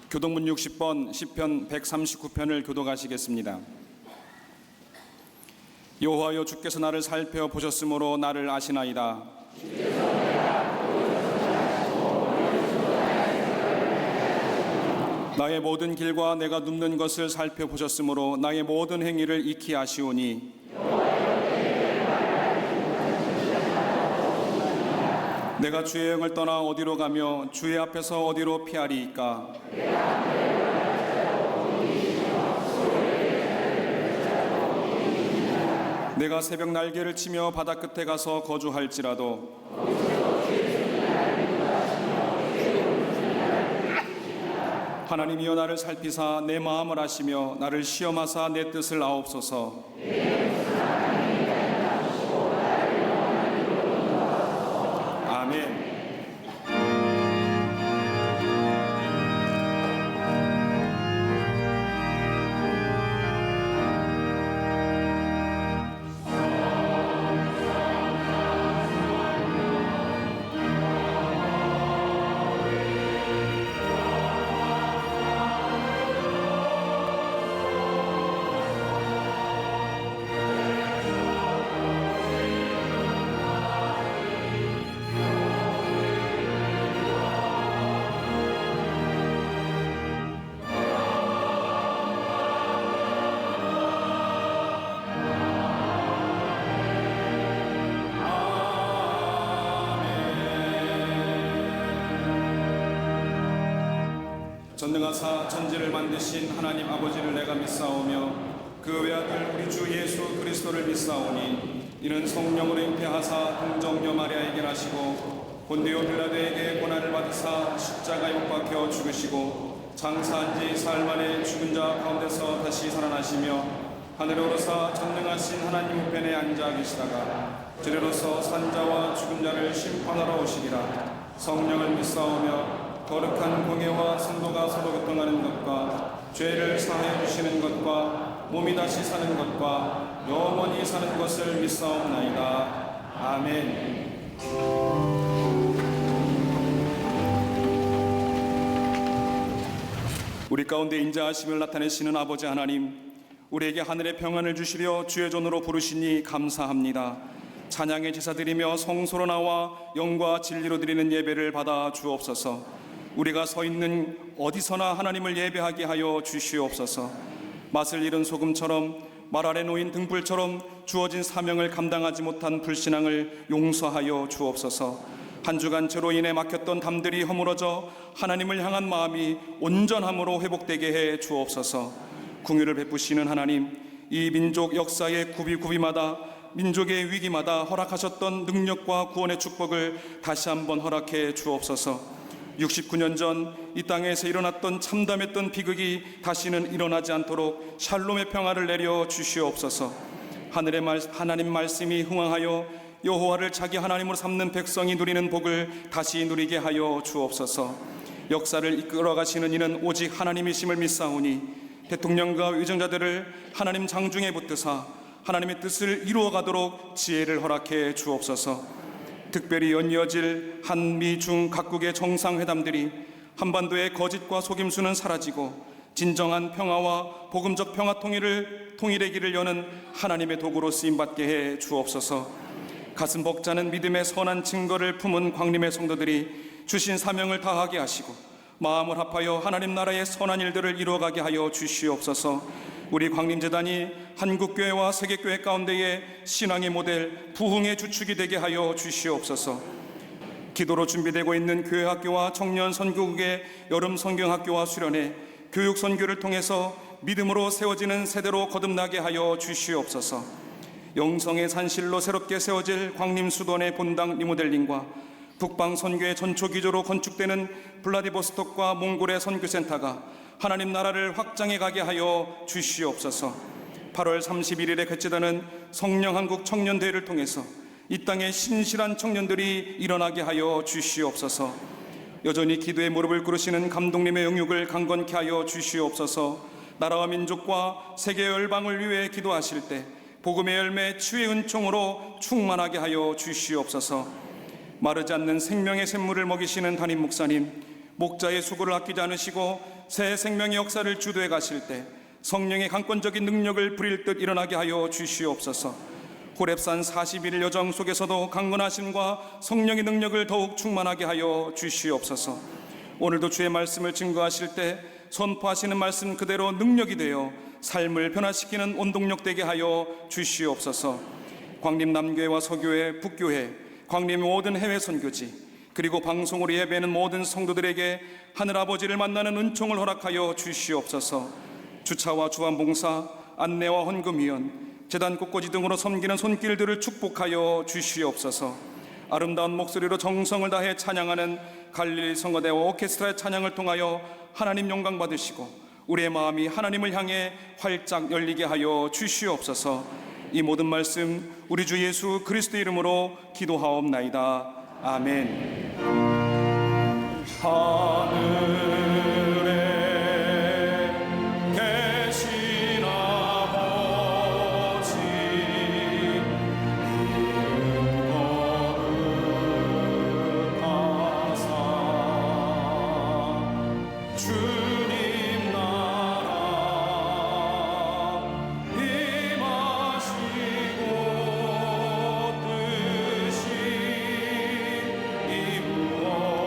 교동문 60번 시편 139편을 교독하시겠습니다. 여호와여, 주께서 나를 살펴보셨으므로 나를 아시나이다. 나의 모든 길과 내가 눕는 것을 살펴보셨으므로 나의 모든 행위를 익히 아시오니 내가 주의 영을 떠나 어디로 가며 주의 앞에서 어디로 피하리이까. 내가 새벽 날개를 치며 바다 끝에 가서 거주할지라도 하나님이여, 나를 살피사 내 마음을 아시며 나를 시험하사 내 뜻을 아옵소서. 아멘. 전능하사 천지를 만드신 하나님 아버지를 내가 믿사오며 그 외아들 우리 주 예수 그리스도를 믿사오니 이는 성령으로 잉태하사 동정녀 마리아에게 나시고 본디오 빌라도에게 고난을 받으사 십자가에 못 박혀 죽으시고 장사한 지 사흘 만에 죽은 자 가운데서 다시 살아나시며 하늘에 오르사 전능하신 하나님 우편에 앉아 계시다가 주례로서 산자와 죽은 자를 심판하러 오시리라. 성령을 믿사오며 거룩한 공예와 성도가 서로 교통하는 것과 죄를 사하여 주시는 것과 몸이 다시 사는 것과 영원히 사는 것을 믿사옵나이다. 아멘. 우리 가운데 인자하심을 나타내시는 아버지 하나님, 우리에게 하늘의 평안을 주시려 주의 존으로 부르시니 감사합니다. 찬양의 제사 드리며 성소로 나와 영과 진리로 드리는 예배를 받아 주옵소서. 우리가 서 있는 어디서나 하나님을 예배하게 하여 주시옵소서. 맛을 잃은 소금처럼 말 아래 놓인 등불처럼 주어진 사명을 감당하지 못한 불신앙을 용서하여 주옵소서. 한 주간 죄로 인해 막혔던 담들이 허물어져 하나님을 향한 마음이 온전함으로 회복되게 해 주옵소서. 긍휼을 베푸시는 하나님, 이 민족 역사의 구비마다 민족의 위기마다 허락하셨던 능력과 구원의 축복을 다시 한번 허락해 주옵소서. 69년 전 이 땅에서 일어났던 참담했던 비극이 다시는 일어나지 않도록 샬롬의 평화를 내려 주시옵소서. 하나님 말씀이 흥황하여 여호와를 자기 하나님으로 삼는 백성이 누리는 복을 다시 누리게 하여 주옵소서. 역사를 이끌어 가시는 이는 오직 하나님이심을 믿사오니 대통령과 의정자들을 하나님 장중에 붙드사 하나님의 뜻을 이루어가도록 지혜를 허락해 주옵소서. 특별히 연이어질 한미 중 각국의 정상회담들이 한반도의 거짓과 속임수는 사라지고 진정한 평화와 복음적 평화 통일의 길을 여는 하나님의 도구로 쓰임받게 해 주옵소서. 가슴 벅차는 믿음의 선한 증거를 품은 광림의 성도들이 주신 사명을 다하게 하시고 마음을 합하여 하나님 나라의 선한 일들을 이루어가게 하여 주시옵소서. 우리 광림재단이 한국교회와 세계교회 가운데의 신앙의 모델, 부흥의 주축이 되게 하여 주시옵소서. 기도로 준비되고 있는 교회학교와 청년 선교국의 여름 성경학교와 수련회, 교육 선교를 통해서 믿음으로 세워지는 세대로 거듭나게 하여 주시옵소서. 영성의 산실로 새롭게 세워질 광림수도원의 본당 리모델링과 북방 선교의 전초 기조로 건축되는 블라디보스톡과 몽골의 선교센터가 하나님 나라를 확장해 가게 하여 주시옵소서. 8월 31일에 개최되는 성령한국 청년대회를 통해서 이 땅에 신실한 청년들이 일어나게 하여 주시옵소서. 여전히 기도의 무릎을 꿇으시는 감독님의 영육을 강건케 하여 주시옵소서. 나라와 민족과 세계 열방을 위해 기도하실 때 복음의 열매 치유의 은총으로 충만하게 하여 주시옵소서. 마르지 않는 생명의 샘물을 먹이시는 담임 목사님, 목자의 수고를 아끼지 않으시고 새 생명의 역사를 주도해 가실 때 성령의 강권적인 능력을 부릴 듯 일어나게 하여 주시옵소서. 호렙산 41일 여정 속에서도 강건하심과 성령의 능력을 더욱 충만하게 하여 주시옵소서. 오늘도 주의 말씀을 증거하실 때 선포하시는 말씀 그대로 능력이 되어 삶을 변화시키는 원동력 되게 하여 주시옵소서. 광림 남교회와 서교회, 북교회, 광림의 모든 해외 선교지, 그리고 방송으로 예배하는 모든 성도들에게 하늘아버지를 만나는 은총을 허락하여 주시옵소서. 주차와 주안봉사, 안내와 헌금위원, 재단 꽃꽂이 등으로 섬기는 손길들을 축복하여 주시옵소서. 아름다운 목소리로 정성을 다해 찬양하는 갈릴리 성가대와 오케스트라의 찬양을 통하여 하나님 영광 받으시고 우리의 마음이 하나님을 향해 활짝 열리게 하여 주시옵소서. 이 모든 말씀 우리 주 예수 그리스도 이름으로 기도하옵나이다. 아멘. 하늘에 계신 아버지, 이름 거룩하사 주님 나라 임하시고 뜻이 이루어지이다.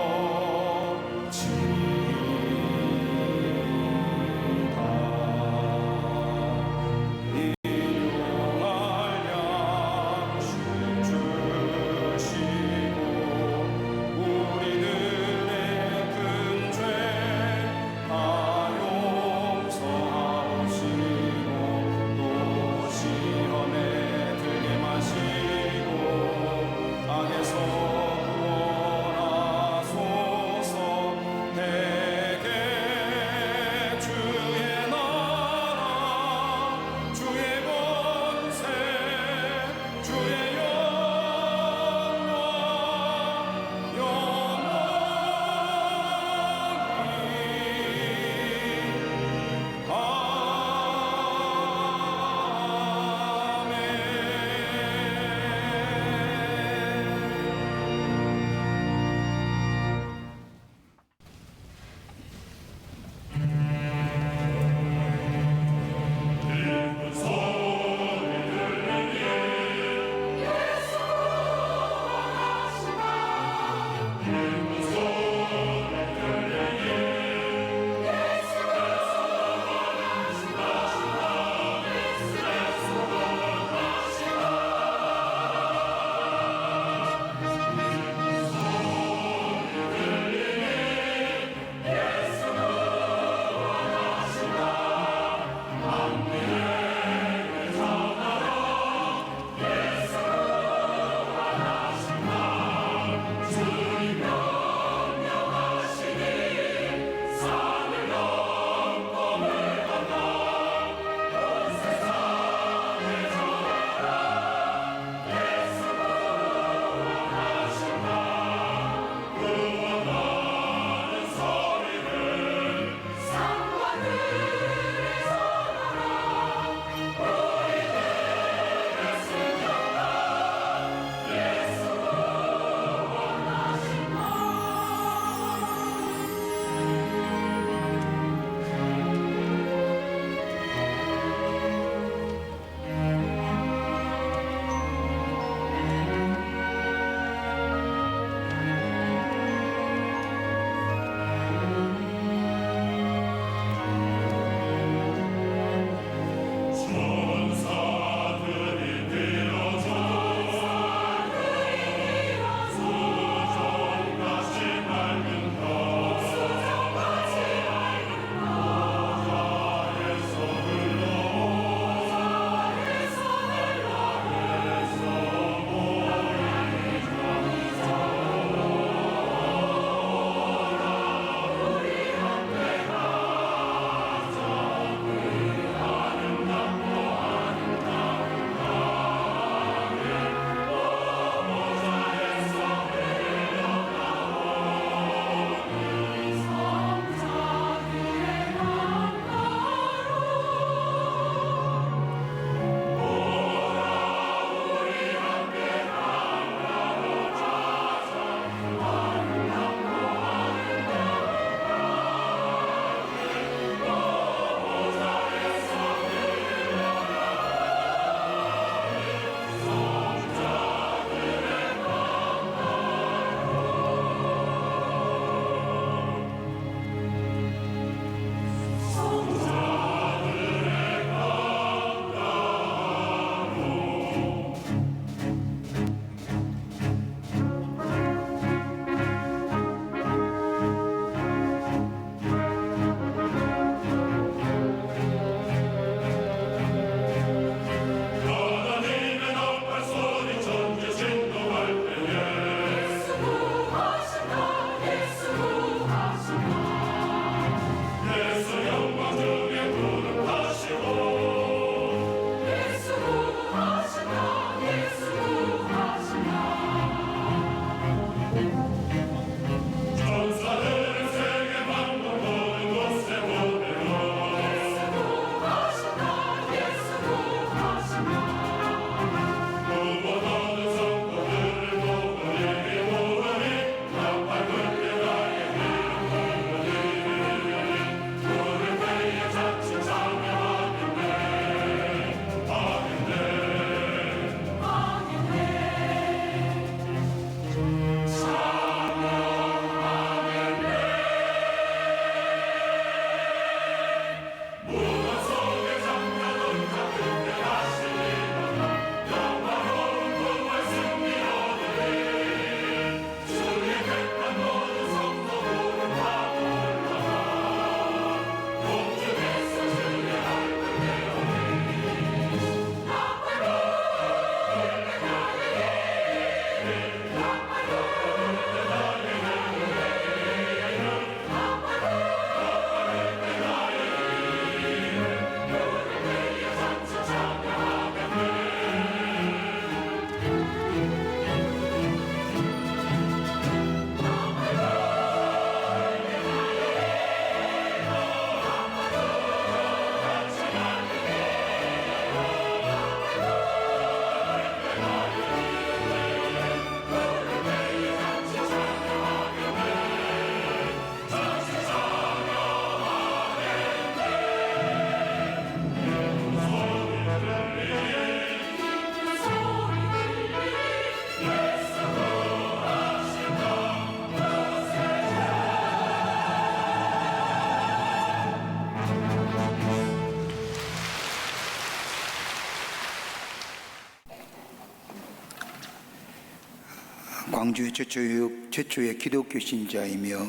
광주의 최초의 기독교 신자이며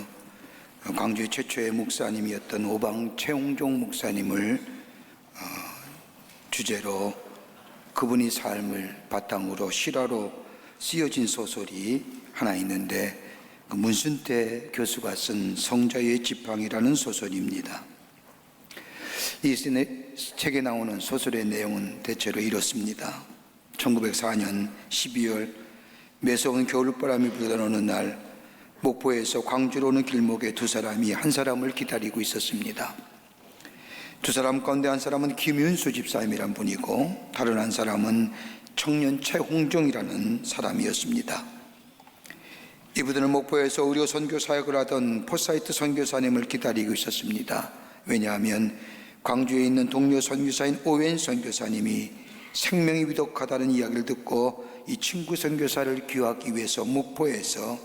광주의 최초의 목사님이었던 오방 최홍종 목사님을 주제로 그분의 삶을 바탕으로 실화로 쓰여진 소설이 하나 있는데, 그 문순태 교수가 쓴 성자의 지팡이라는 소설입니다. 이 책에 나오는 소설의 내용은 대체로 이렇습니다. 1904년 12월 매서운 겨울바람이 불던 어느 날, 목포에서 광주로 오는 길목에 두 사람이 한 사람을 기다리고 있었습니다. 두 사람 가운데 한 사람은 김윤수 집사님이란 분이고, 다른 한 사람은 청년 최홍종이라는 사람이었습니다. 이분들은 목포에서 의료 선교 사역을 하던 포사이트 선교사님을 기다리고 있었습니다. 왜냐하면 광주에 있는 동료 선교사인 오웬 선교사님이 생명이 위독하다는 이야기를 듣고 이 친구 선교사를 귀하기 위해서 목포에서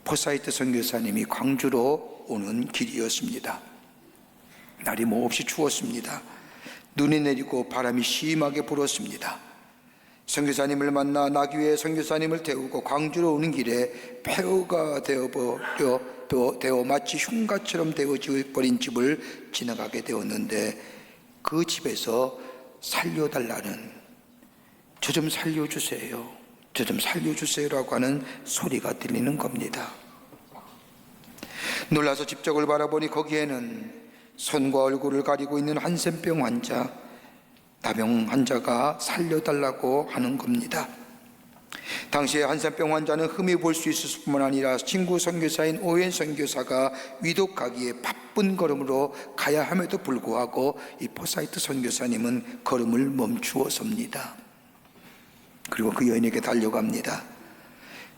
포사이트 선교사님이 광주로 오는 길이었습니다. 날이 몹시 추웠습니다. 눈이 내리고 바람이 심하게 불었습니다. 선교사님을 만나 나귀 위에 선교사님을 태우고 광주로 오는 길에 폐허가 되어 마치 흉가처럼 되어버린 집을 지나가게 되었는데, 그 집에서 살려달라는, 저 좀 살려주세요, 저 좀 살려주세요라고 하는 소리가 들리는 겁니다. 놀라서 집적을 바라보니 거기에는 손과 얼굴을 가리고 있는 한센병 환자, 나병 환자가 살려달라고 하는 겁니다. 당시에 한센병 환자는 흠이 볼 수 있었을 뿐만 아니라 친구 선교사인 오웬 선교사가 위독하기에 바쁜 걸음으로 가야 함에도 불구하고 이 포사이트 선교사님은 걸음을 멈추었습니다. 그리고 그 여인에게 달려갑니다.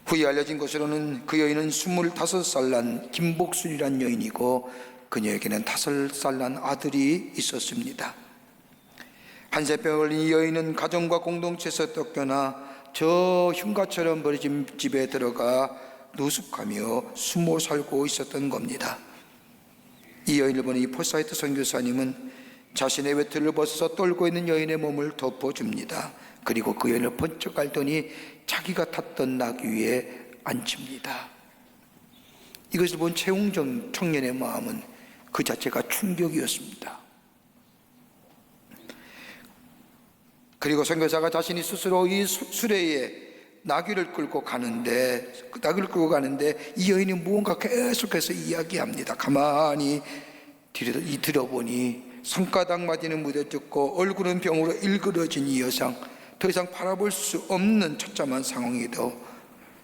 후에 알려진 것으로는 그 여인은 25살 난 김복순이란 여인이고, 그녀에게는 5살 난 아들이 있었습니다. 한센병을 걸린 이 여인은 가정과 공동체에서 쫓겨나 저 흉가처럼 버려진 집에 들어가 노숙하며 숨어 살고 있었던 겁니다. 이 여인을 보는 이 포사이트 선교사님은 자신의 외투를 벗어서 떨고 있는 여인의 몸을 덮어줍니다. 그리고 그 여인을 번쩍 알더니 자기가 탔던 나귀 위에 앉힙니다. 이것을 본 최홍종 청년의 마음은 그 자체가 충격이었습니다. 그리고 선교사가 자신이 스스로 이 수레에 나귀를 끌고 가는데 이 여인이 무언가 계속해서 이야기합니다. 가만히 들어보니 손가락 마디는 무뎌졌고 얼굴은 병으로 일그러진 이 여성, 더 이상 바라볼 수 없는 처참한 상황에도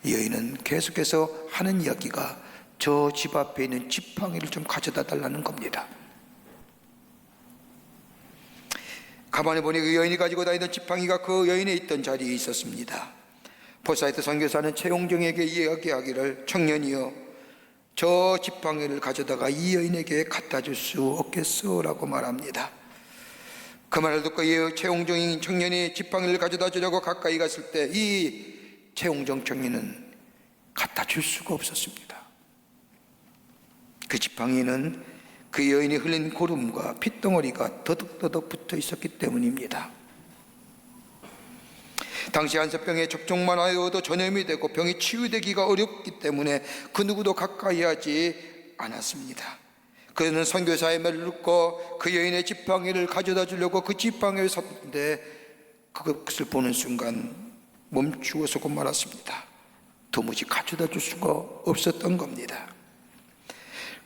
이 여인은 계속해서 하는 이야기가 저 집 앞에 있는 지팡이를 좀 가져다 달라는 겁니다. 가만히 보니 그 여인이 가지고 다니던 지팡이가 그 여인에 있던 자리에 있었습니다. 포사이트 선교사는 최홍종에게 이야기하기를, 청년이여, 저 지팡이를 가져다가 이 여인에게 갖다 줄 수 없겠소? 라고 말합니다. 그 말을 듣고 최홍종인 청년이 지팡이를 가져다 주려고 가까이 갔을 때 이 최홍종 청년은 갖다 줄 수가 없었습니다. 그 지팡이는 그 여인이 흘린 고름과 핏덩어리가 더덕더덕 붙어 있었기 때문입니다. 당시 한센병에 접종만 하여도 전염이 되고 병이 치유되기가 어렵기 때문에 그 누구도 가까이 하지 않았습니다. 그는 선교사의 말을 듣고 그 여인의 지팡이를 가져다 주려고 그 지팡이에 섰는데, 그것을 보는 순간 멈추어서고 말았습니다. 도무지 가져다 줄 수가 없었던 겁니다.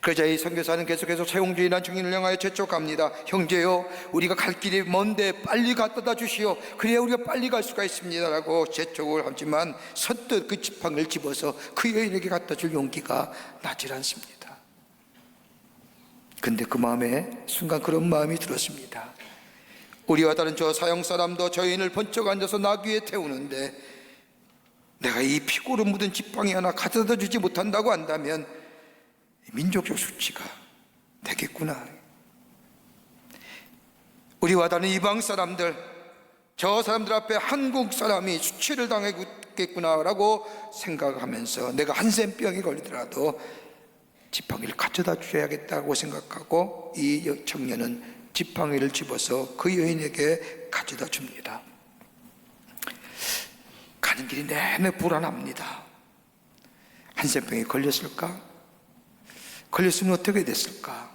그러자 이 선교사는 계속해서 최홍준이라는 청년을 향하여 재촉합니다. 형제요, 우리가 갈 길이 먼데 빨리 갖다 주시오. 그래야 우리가 빨리 갈 수가 있습니다 라고 재촉을 하지만 선뜻 그 지팡이를 집어서 그 여인에게 갖다 줄 용기가 나질 않습니다. 근데 그 마음에 순간 그런 마음이 들었습니다. 우리와 다른 저 사형 사람도 저 여인을 번쩍 앉아서 나귀에 태우는데 내가 이 피고로 묻은 지팡이 하나 가져다 주지 못한다고 한다면 민족적 수치가 되겠구나. 우리와 다른 이방 사람들, 저 사람들 앞에 한국 사람이 수치를 당하겠구나라고 생각하면서 내가 한센병이 걸리더라도 지팡이를 가져다 줘야겠다고 생각하고 이 청년은 지팡이를 집어서 그 여인에게 가져다 줍니다. 가는 길이 내내 불안합니다. 한센병에 걸렸을까? 걸렸으면 어떻게 됐을까?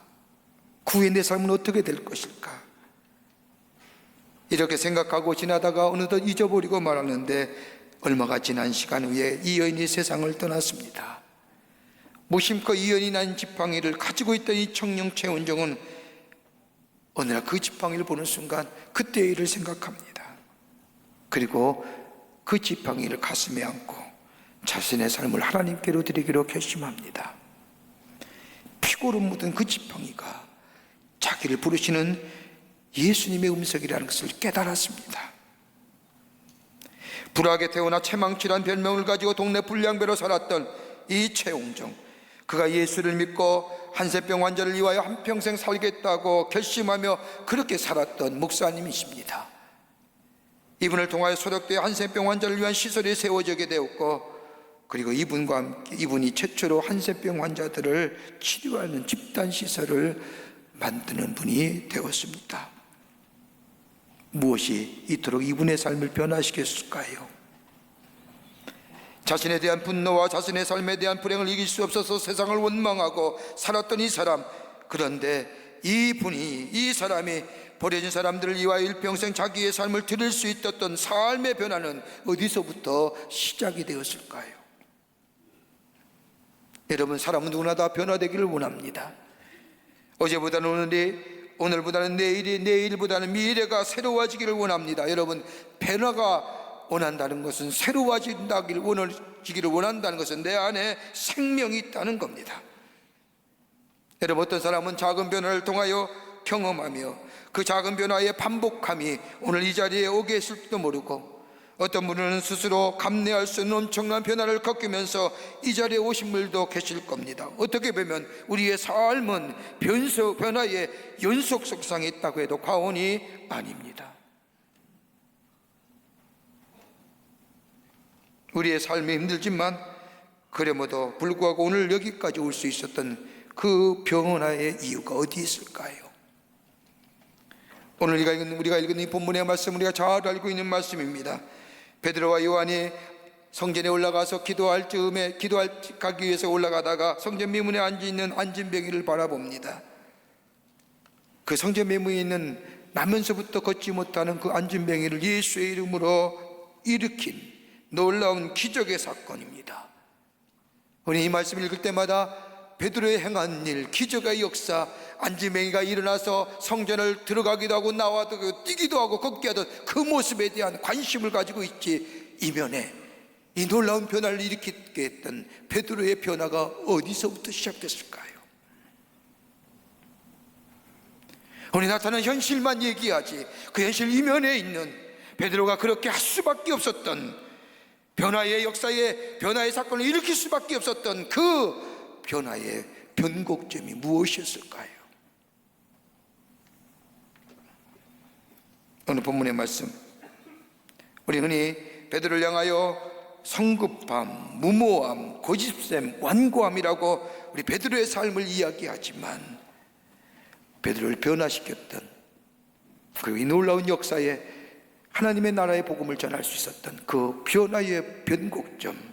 그 후에 내 삶은 어떻게 될 것일까? 이렇게 생각하고 지나다가 어느덧 잊어버리고 말았는데 얼마가 지난 시간 후에 이 여인이 세상을 떠났습니다. 무심코 이 여인이 난 지팡이를 가지고 있던 이 청년 최원정은 어느 날 그 지팡이를 보는 순간 그때의 일을 생각합니다. 그리고 그 지팡이를 가슴에 안고 자신의 삶을 하나님께로 드리기로 결심합니다. 피고로 묻은 그 지팡이가 자기를 부르시는 예수님의 음성이라는 것을 깨달았습니다. 불악에 태어나 채망치란 별명을 가지고 동네 불량배로 살았던 이 최홍정, 그가 예수를 믿고 한센병 환자를 위하여 한평생 살겠다고 결심하며 그렇게 살았던 목사님이십니다. 이분을 통하여 소력되어 한센병 환자를 위한 시설이 세워지게 되었고, 그리고 이분과 함께 이분이 최초로 한센병 환자들을 치료하는 집단시설을 만드는 분이 되었습니다. 무엇이 이토록 이분의 삶을 변화시켰을까요? 자신에 대한 분노와 자신의 삶에 대한 불행을 이길 수 없어서 세상을 원망하고 살았던 이 사람, 그런데 이 사람이 버려진 사람들을 위하여 일평생 자기의 삶을 드릴 수 있었던 삶의 변화는 어디서부터 시작이 되었을까요? 여러분, 사람은 누구나 다 변화되기를 원합니다. 어제보다는 오늘이, 오늘보다는 내일이, 내일보다는 미래가 새로워지기를 원합니다. 여러분, 변화가 원한다는 것은, 새로워지기를 원한다는 것은 내 안에 생명이 있다는 겁니다. 여러분, 어떤 사람은 작은 변화를 통하여 경험하며 그 작은 변화의 반복함이 오늘 이 자리에 오게 했을지도 모르고, 어떤 분은 스스로 감내할 수 없는 엄청난 변화를 겪으면서 이 자리에 오신 분들도 계실 겁니다. 어떻게 보면 우리의 삶은 변화의 연속 속성이 있다고 해도 과언이 아닙니다. 우리의 삶이 힘들지만 그럼에도 불구하고 오늘 여기까지 올 수 있었던 그 변화의 이유가 어디 있을까요? 오늘 우리가 읽은 이 본문의 말씀, 우리가 잘 알고 있는 말씀입니다. 베드로와 요한이 성전에 올라가서 가기 위해서 올라가다가 성전 미문에 앉아있는 안진뱅이를 바라봅니다. 그 성전 미문에 있는 나면서부터 걷지 못하는 그 안진뱅이를 예수의 이름으로 일으킨 놀라운 기적의 사건입니다. 우리 이 말씀을 읽을 때마다 베드로의 행한 일, 기적의 역사, 안진뱅이가 일어나서 성전을 들어가기도 하고 나와도 뛰기도 하고 걷기도 하던 그 모습에 대한 관심을 가지고 있지, 이면에 이 놀라운 변화를 일으키게 했던 베드로의 변화가 어디서부터 시작됐을까요? 우리 나타나는 현실만 얘기하지, 그 현실 이면에 있는 베드로가 그렇게 할 수밖에 없었던 변화의 역사에, 변화의 사건을 일으킬 수밖에 없었던 그 변화의 변곡점이 무엇이었을까요? 오늘 본문의 말씀, 우리 흔히 베드로를 향하여 성급함, 무모함, 고집셈, 완고함이라고 우리 베드로의 삶을 이야기하지만, 베드로를 변화시켰던, 그리고 이 놀라운 역사에 하나님의 나라의 복음을 전할 수 있었던 그 변화의 변곡점,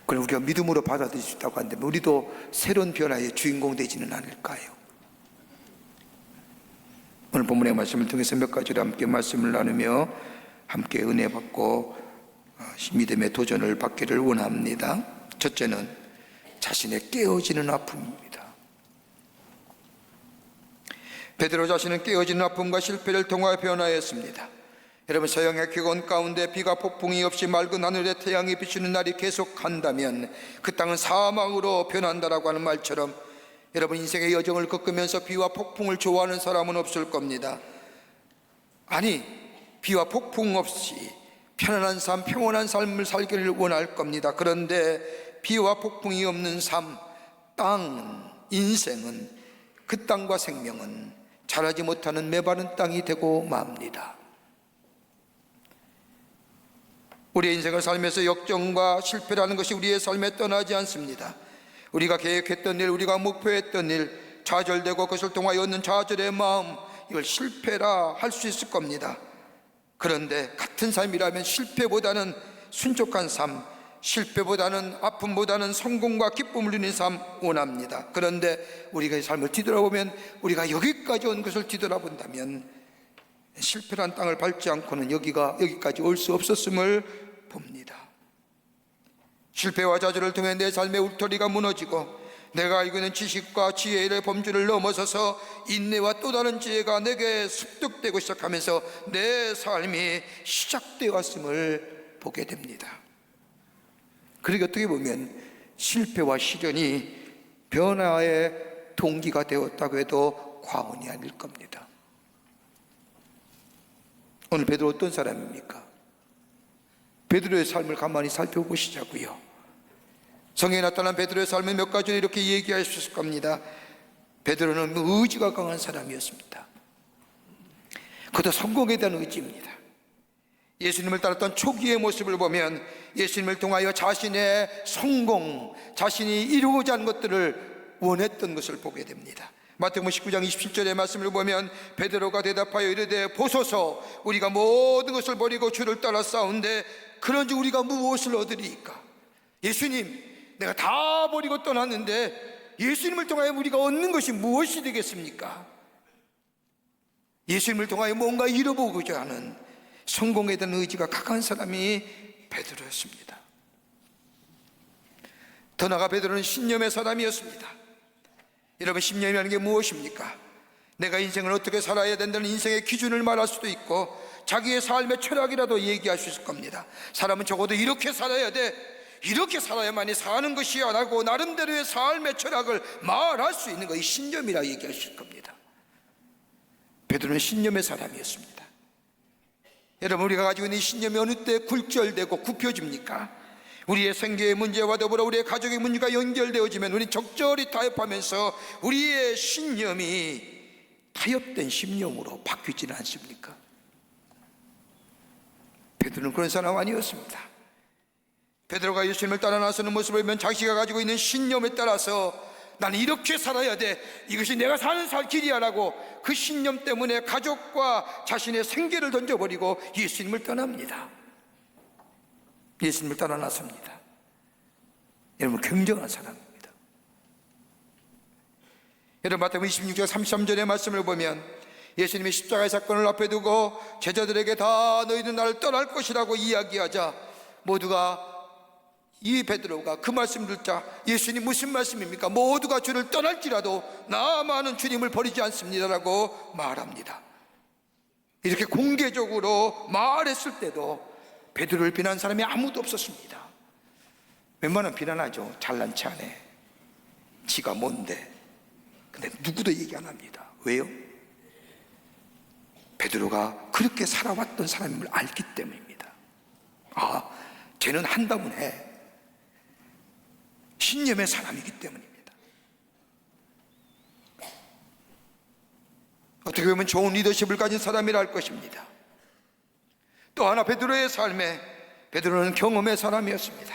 그럼 우리가 믿음으로 받아들일 수 있다고 한다면 우리도 새로운 변화의 주인공 되지는 않을까요? 오늘 본문의 말씀을 통해서 몇 가지로 함께 말씀을 나누며 함께 은혜 받고 믿음의 도전을 받기를 원합니다. 첫째는 자신의 깨어지는 아픔입니다. 베드로 자신은 깨어지는 아픔과 실패를 통하여 변화했습니다. 여러분, 서양의 기온 가운데 비가 폭풍이 없이 맑은 하늘에 태양이 비추는 날이 계속한다면 그 땅은 사막으로 변한다라고 하는 말처럼, 여러분, 인생의 여정을 겪으면서 비와 폭풍을 좋아하는 사람은 없을 겁니다. 아니, 비와 폭풍 없이 편안한 삶, 평온한 삶을 살기를 원할 겁니다. 그런데 비와 폭풍이 없는 삶, 땅은, 인생은, 그 땅과 생명은 자라지 못하는 메마른 땅이 되고 맙니다. 우리의 인생을 살면서 역정과 실패라는 것이 우리의 삶에 떠나지 않습니다. 우리가 계획했던 일, 우리가 목표했던 일, 좌절되고 그것을 통하여 얻는 좌절의 마음, 이걸 실패라 할 수 있을 겁니다. 그런데 같은 삶이라면 실패보다는 순종한 삶, 실패보다는 아픔보다는 성공과 기쁨을 누리는 삶 원합니다. 그런데 우리가 이 삶을 뒤돌아보면, 우리가 여기까지 온 것을 뒤돌아본다면 실패란 땅을 밟지 않고는 여기까지 올 수 없었음을 봅니다. 실패와 좌절을 통해 내 삶의 울타리가 무너지고 내가 알고 있는 지식과 지혜의 범주를 넘어서서 인내와 또 다른 지혜가 내게 습득되고 시작하면서 내 삶이 시작되어 왔음을 보게 됩니다. 그러니까 어떻게 보면 실패와 시련이 변화의 동기가 되었다고 해도 과언이 아닐 겁니다. 오늘 베드로 어떤 사람입니까? 베드로의 삶을 가만히 살펴보시자고요. 성경에 나타난 베드로의 삶은 몇 가지로 이렇게 얘기할 수 있을 겁니다. 베드로는 의지가 강한 사람이었습니다. 그것도 성공에 대한 의지입니다. 예수님을 따랐던 초기의 모습을 보면 예수님을 통하여 자신의 성공, 자신이 이루고자 하는 것들을 원했던 것을 보게 됩니다. 마태복음 19장 27절의 말씀을 보면 베드로가 대답하여 이르되 보소서, 우리가 모든 것을 버리고 주를 따라 싸운데 그런즉 우리가 무엇을 얻으리이까? 예수님, 내가 다 버리고 떠났는데 예수님을 통하여 우리가 얻는 것이 무엇이 되겠습니까? 예수님을 통하여 뭔가 이뤄보고자 하는 성공에 대한 의지가 강한 사람이 베드로였습니다. 더 나아가 베드로는 신념의 사람이었습니다. 여러분, 신념이라는 게 무엇입니까? 내가 인생을 어떻게 살아야 된다는 인생의 기준을 말할 수도 있고 자기의 삶의 철학이라도 얘기할 수 있을 겁니다. 사람은 적어도 이렇게 살아야 돼, 이렇게 살아야만이 사는 것이야 라고 나름대로의 삶의 철학을 말할 수 있는 것이 신념이라 얘기할 수 있을 겁니다. 베드로는 신념의 사람이었습니다. 여러분, 우리가 가지고 있는 신념이 어느 때 굴절되고 굽혀집니까? 우리의 생계의 문제와 더불어 우리의 가족의 문제가 연결되어지면 우리는 적절히 타협하면서 우리의 신념이 타협된 신념으로 바뀌지는 않습니까? 베드로는 그런 사람 아니었습니다. 베드로가 예수님을 따라 나서는 모습을 보면 자기가 가지고 있는 신념에 따라서 나는 이렇게 살아야 돼, 이것이 내가 사는 길이야 라고 그 신념 때문에 가족과 자신의 생계를 던져버리고 예수님을 떠납니다. 예수님을 따라 나섭니다. 여러분, 굉장한 사람입니다. 여러분, 마태복음 26장 33절의 말씀을 보면 예수님이 십자가의 사건을 앞에 두고 제자들에게 다 너희는 나를 떠날 것이라고 이야기하자 모두가, 이 베드로가 그 말씀 듣자 예수님 무슨 말씀입니까? 모두가 주를 떠날지라도 나만은 주님을 버리지 않습니다라고 말합니다. 이렇게 공개적으로 말했을 때도 베드로를 비난한 사람이 아무도 없었습니다. 웬만하면 비난하죠. 잘난 체 안 해, 지가 뭔데. 근데 누구도 얘기 안 합니다. 왜요? 베드로가 그렇게 살아왔던 사람임을 알기 때문입니다. 아, 쟤는 한다면 해. 신념의 사람이기 때문입니다. 어떻게 보면 좋은 리더십을 가진 사람이라 할 것입니다. 또 하나, 베드로의 삶에, 베드로는 경험의 사람이었습니다.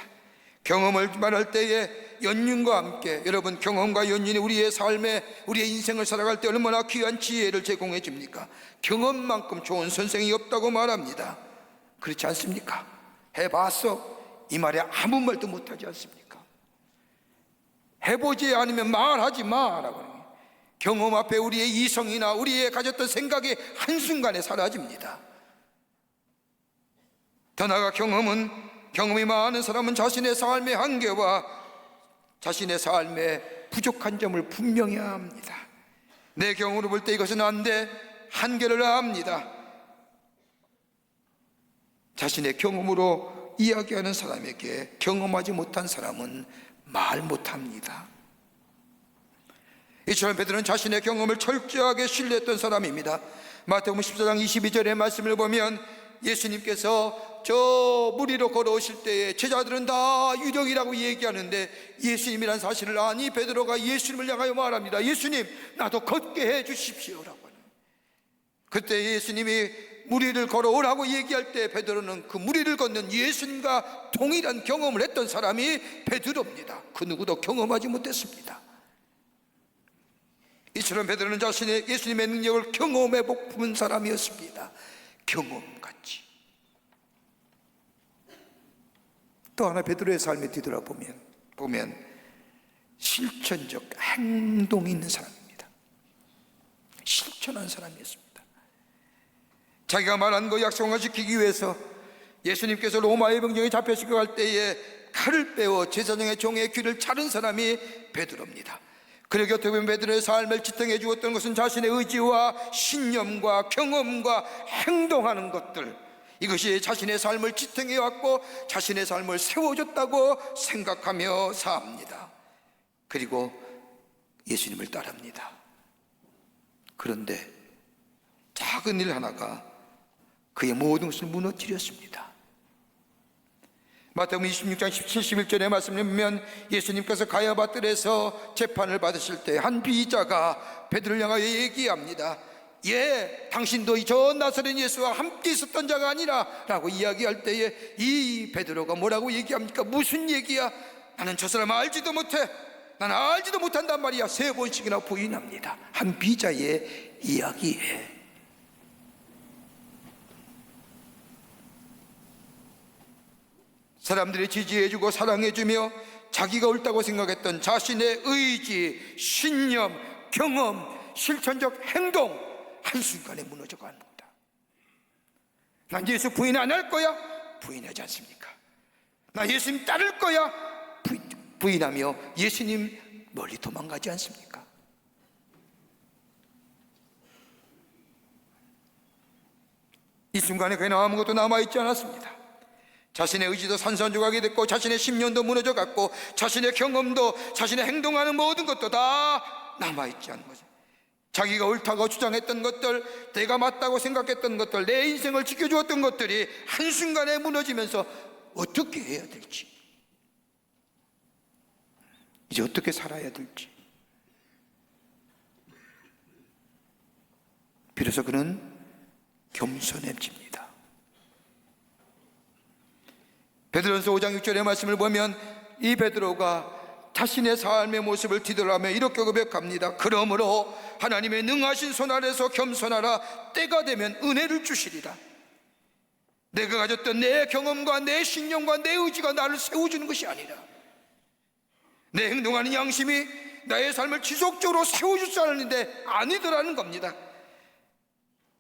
경험을 말할 때에 연륜과 함께, 여러분, 경험과 연륜이 우리의 삶에, 우리의 인생을 살아갈 때 얼마나 귀한 지혜를 제공해 줍니까? 경험만큼 좋은 선생이 없다고 말합니다. 그렇지 않습니까? 해봤어, 이 말에 아무 말도 못하지 않습니까? 해보지 않으면 말하지 마라고. 경험 앞에 우리의 이성이나 우리의 가졌던 생각이 한순간에 사라집니다. 더 나아가 경험이 많은 사람은 자신의 삶의 한계와 자신의 삶의 부족한 점을 분명히 합니다. 내 경험으로 볼 때 이것은 안 돼, 한계를 압니다. 자신의 경험으로 이야기하는 사람에게 경험하지 못한 사람은 말 못합니다. 이처럼 베드로는 자신의 경험을 철저하게 신뢰했던 사람입니다. 마태복음 14장 22절의 말씀을 보면 예수님께서 저 무리로 걸어오실 때에 제자들은 다 유령이라고 얘기하는데 예수님이란 사실을 아니 베드로가 예수님을 향하여 말합니다. 예수님, 나도 걷게 해 주십시오라고 하는. 그때 예수님이 무리를 걸어오라고 얘기할 때 베드로는 그 무리를 걷는 예수님과 동일한 경험을 했던 사람이 베드로입니다. 그 누구도 경험하지 못했습니다. 이처럼 베드로는 자신의 예수님의 능력을 경험해 본 사람이었습니다. 경험같이. 또 하나 베드로의 삶에 뒤돌아보면 실천적 행동이 있는 사람입니다. 실천한 사람이었습니다. 자기가 말한 거 약속화시키기 위해서 예수님께서 로마의 병정에 잡혀시켜 갈 때에 칼을 빼어 제사장의 종의 귀를 자른 사람이 베드로입니다. 그러게 어떻게 보면 베드로의 삶을 지탱해 주었던 것은 자신의 의지와 신념과 경험과 행동하는 것들, 이것이 자신의 삶을 지탱해 왔고 자신의 삶을 세워줬다고 생각하며 삽니다. 그리고 예수님을 따릅니다. 그런데 작은 일 하나가 그의 모든 것을 무너뜨렸습니다. 마태복음 26장 71절의 말씀을 보면 예수님께서 가야바뜰에서 재판을 받으실 때 한 비자가 베드로를 향하여 얘기합니다. 예, 당신도 저 나사렛 예수와 함께 있었던 자가 아니라 라고 이야기할 때에 이 베드로가 뭐라고 얘기합니까? 무슨 얘기야? 나는 저 사람 알지도 못해. 나는 알지도 못한단 말이야. 3번씩이나 부인합니다. 한 비자의 이야기에. 사람들이 지지해주고 사랑해주며 자기가 옳다고 생각했던 자신의 의지, 신념, 경험, 실천적 행동 한순간에 무너져가는 겁니다. 난 예수 부인 안 할 거야? 부인하지 않습니까? 나 예수님 따를 거야? 부인하며 예수님 멀리 도망가지 않습니까? 이 순간에 그는 아무것도 남아있지 않았습니다. 자신의 의지도 산산조각이 됐고 자신의 심령도 무너져갔고 자신의 경험도 자신의 행동하는 모든 것도 다 남아있지 않은 거죠. 자기가 옳다고 주장했던 것들, 내가 맞다고 생각했던 것들, 내 인생을 지켜주었던 것들이 한순간에 무너지면서 어떻게 해야 될지, 이제 어떻게 살아야 될지. 비로소 그는 겸손해집니다. 베드로전서 5장 6절의 말씀을 보면 이 베드로가 자신의 삶의 모습을 뒤돌아보며 이렇게 고백합니다. 그러므로 하나님의 능하신 손 아래서 겸손하라. 때가 되면 은혜를 주시리라. 내가 가졌던 내 경험과 내 신념과 내 의지가 나를 세워주는 것이 아니라 내 행동하는 양심이 나의 삶을 지속적으로 세워줄 줄 알았는데 아니더라는 겁니다.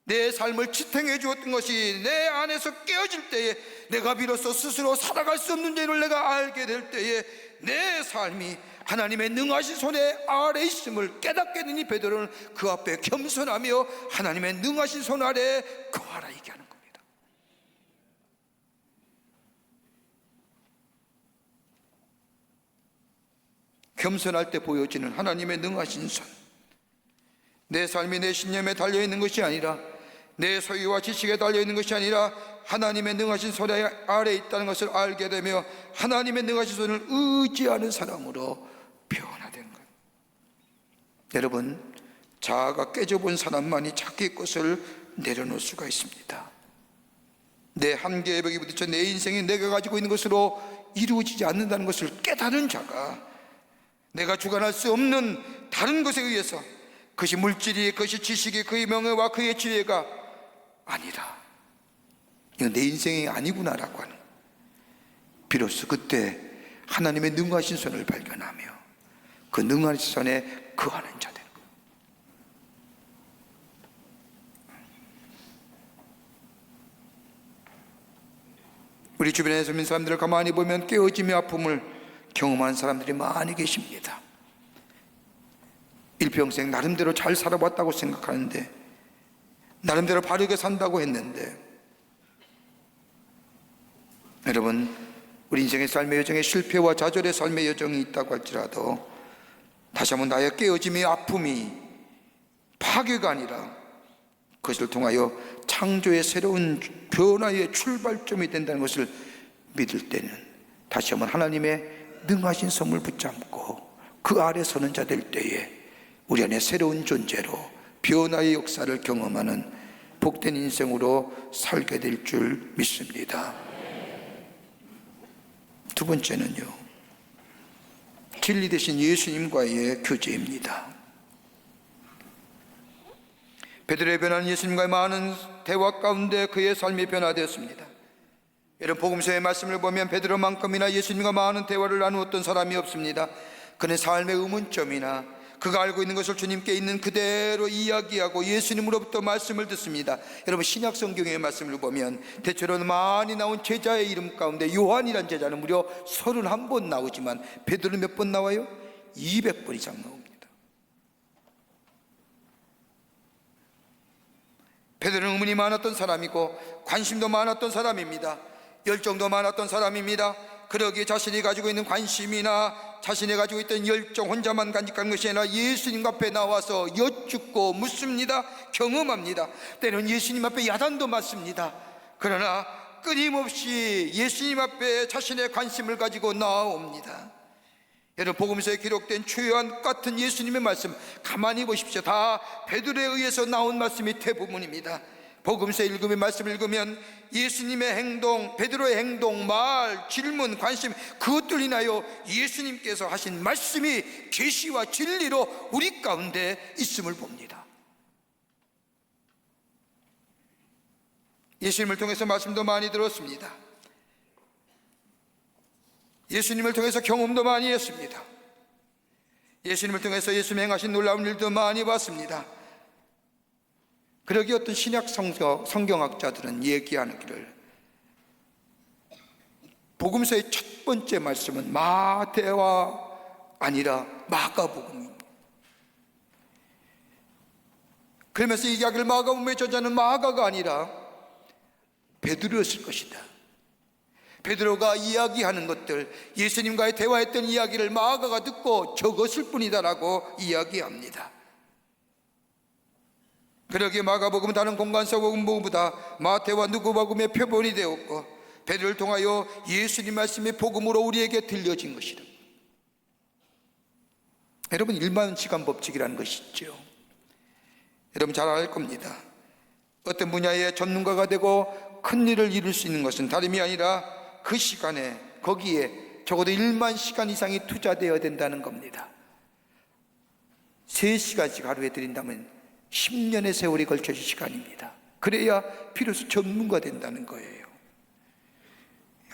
내 삶을 지탱해 주었던 것이 내 안에서 깨어질 때에 내가 비로소 스스로 살아갈 수 없는 죄를 내가 알게 될 때에 내 삶이 하나님의 능하신 손에 아래 있음을 깨닫게 되니 베드로는 그 앞에 겸손하며 하나님의 능하신 손 아래 거하라 얘기하는 겁니다. 겸손할 때 보여지는 하나님의 능하신 손, 내 삶이 내 신념에 달려있는 것이 아니라 내 소유와 지식에 달려있는 것이 아니라 하나님의 능하신 손 아래에 있다는 것을 알게 되며 하나님의 능하신 손을 의지하는 사람으로 변화된 것. 여러분, 자아가 깨져본 사람만이 자기의 것을 내려놓을 수가 있습니다. 내 한계의 벽이 부딪혀 내 인생이 내가 가지고 있는 것으로 이루어지지 않는다는 것을 깨달은 자가 내가 주관할 수 없는 다른 것에 의해서, 그것이 물질이, 그것이 지식이, 그의 명예와 그의 지혜가 아니라 이건 내 인생이 아니구나라고 하는, 비로소 그때 하나님의 능하신 손을 발견하며 그 능하신 손에 거하는 자 되는 거예요. 우리 주변의 서민 사람들을 가만히 보면 깨어짐의 아픔을 경험한 사람들이 많이 계십니다. 일평생 나름대로 잘 살아왔다고 생각하는데, 나름대로 바르게 산다고 했는데, 여러분, 우리 인생의 삶의 여정에 실패와 좌절의 삶의 여정이 있다고 할지라도 다시 한번 나의 깨어짐의 아픔이 파괴가 아니라 그것을 통하여 창조의 새로운 변화의 출발점이 된다는 것을 믿을 때는 다시 한번 하나님의 능하신 손을 붙잡고 그 아래 서는 자 될 때에 우리 안에 새로운 존재로 변화의 역사를 경험하는 복된 인생으로 살게 될 줄 믿습니다. 두 번째는요, 진리 되신 예수님과의 교제입니다. 베드로의 변화는 예수님과의 많은 대화 가운데 그의 삶이 변화되었습니다. 여러분, 복음서의 말씀을 보면 베드로만큼이나 예수님과 많은 대화를 나누었던 사람이 없습니다. 그는 삶의 의문점이나 그가 알고 있는 것을 주님께 있는 그대로 이야기하고 예수님으로부터 말씀을 듣습니다. 여러분, 신약 성경의 말씀을 보면 대체로는 많이 나온 제자의 이름 가운데 요한이란 제자는 무려 31번 나오지만 베드로는 몇 번 나와요? 200번 이상 나옵니다. 베드로는 의문이 많았던 사람이고 관심도 많았던 사람입니다. 열정도 많았던 사람입니다. 그러기에 자신이 가지고 있는 관심이나 자신이 가지고 있던 열정 혼자만 간직한 것이 아니라 예수님 앞에 나와서 여쭙고 묻습니다. 경험합니다. 때로는 예수님 앞에 야단도 맞습니다. 그러나 끊임없이 예수님 앞에 자신의 관심을 가지고 나옵니다. 여러분, 복음서에 기록된 초요한 같은 예수님의 말씀 가만히 보십시오. 다 베드로에 의해서 나온 말씀이 대부분입니다. 복음서 읽으면, 말씀을 읽으면 예수님의 행동, 베드로의 행동, 말, 질문, 관심, 그것들 인하여 예수님께서 하신 말씀이 계시와 진리로 우리 가운데 있음을 봅니다. 예수님을 통해서 말씀도 많이 들었습니다. 예수님을 통해서 경험도 많이 했습니다. 예수님을 통해서 예수님 행하신 놀라운 일도 많이 봤습니다. 그러기에 어떤 신약 성경학자들은 얘기하기를 복음서의 첫 번째 말씀은 마태와 아니라 마가복음입니다. 그러면서 이 이야기를 마가복음의 저자는 마가가 아니라 베드로였을 것이다. 베드로가 이야기하는 것들, 예수님과의 대화했던 이야기를 마가가 듣고 적었을 뿐이다라고 이야기합니다. 그러기에 마가복음은 다른 공간서 복음보다 마태와 누가복음의 표본이 되었고 베드로를 통하여 예수님 말씀이 복음으로 우리에게 들려진 것이다. 여러분, 일반 시간 법칙이라는 것이 있죠. 여러분 잘 알 겁니다. 어떤 분야의 전문가가 되고 큰 일을 이룰 수 있는 것은 다름이 아니라 그 시간에 거기에 적어도 1만 시간 이상이 투자되어야 된다는 겁니다. 3시간씩 하루에 드린다면 10년의 세월이 걸쳐진 시간입니다. 그래야 비로소 전문가 된다는 거예요.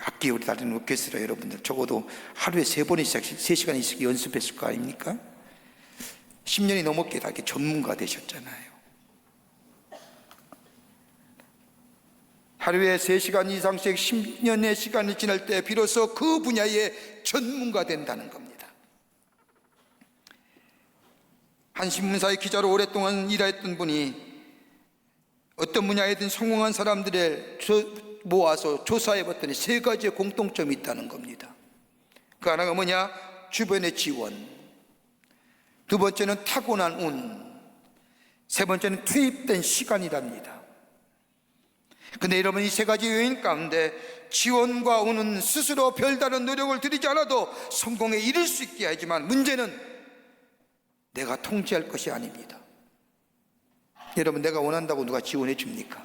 악기 우리 다른 오케스트라 여러분들 적어도 하루에 3번 이상 3시간 이상 연습했을 거 아닙니까? 10년이 넘었게 다 이렇게 전문가 되셨잖아요. 하루에 3시간 이상씩 10년의 시간이 지날 때 비로소 그 분야의 전문가 된다는 겁니다. 한 신문사의 기자로 오랫동안 일했던 분이 어떤 분야에든 성공한 사람들을 모아서 조사해봤더니 3가지의 공통점이 있다는 겁니다. 그 하나가 뭐냐? 주변의 지원, 두 번째는 타고난 운, 세 번째는 투입된 시간이랍니다. 근데 여러분, 이 3가지 요인 가운데 지원과 운은 스스로 별다른 노력을 들이지 않아도 성공에 이를 수 있게 하지만 문제는 내가 통제할 것이 아닙니다. 여러분, 내가 원한다고 누가 지원해 줍니까?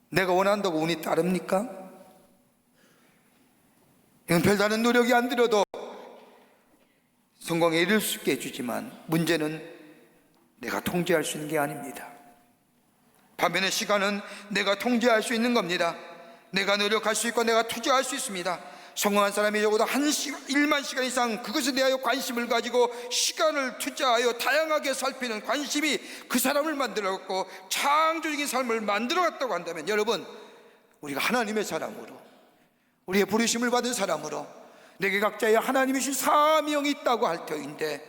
내가 원한다고 운이 따릅니까? 이건 별다른 노력이 안 들어도 성공에 이를 수 있게 해주지만 문제는 내가 통제할 수 있는 게 아닙니다. 반면에 시간은 내가 통제할 수 있는 겁니다. 내가 노력할 수 있고 내가 투자할 수 있습니다. 성공한 사람이 적어도 1만 시간 이상 그것에 대하여 관심을 가지고 시간을 투자하여 다양하게 살피는 관심이 그 사람을 만들어갔고 창조적인 삶을 만들어갔다고 한다면, 여러분, 우리가 하나님의 사람으로, 우리의 부르심을 받은 사람으로 내게 각자의 하나님이 주신 사명이 있다고 할 터인데,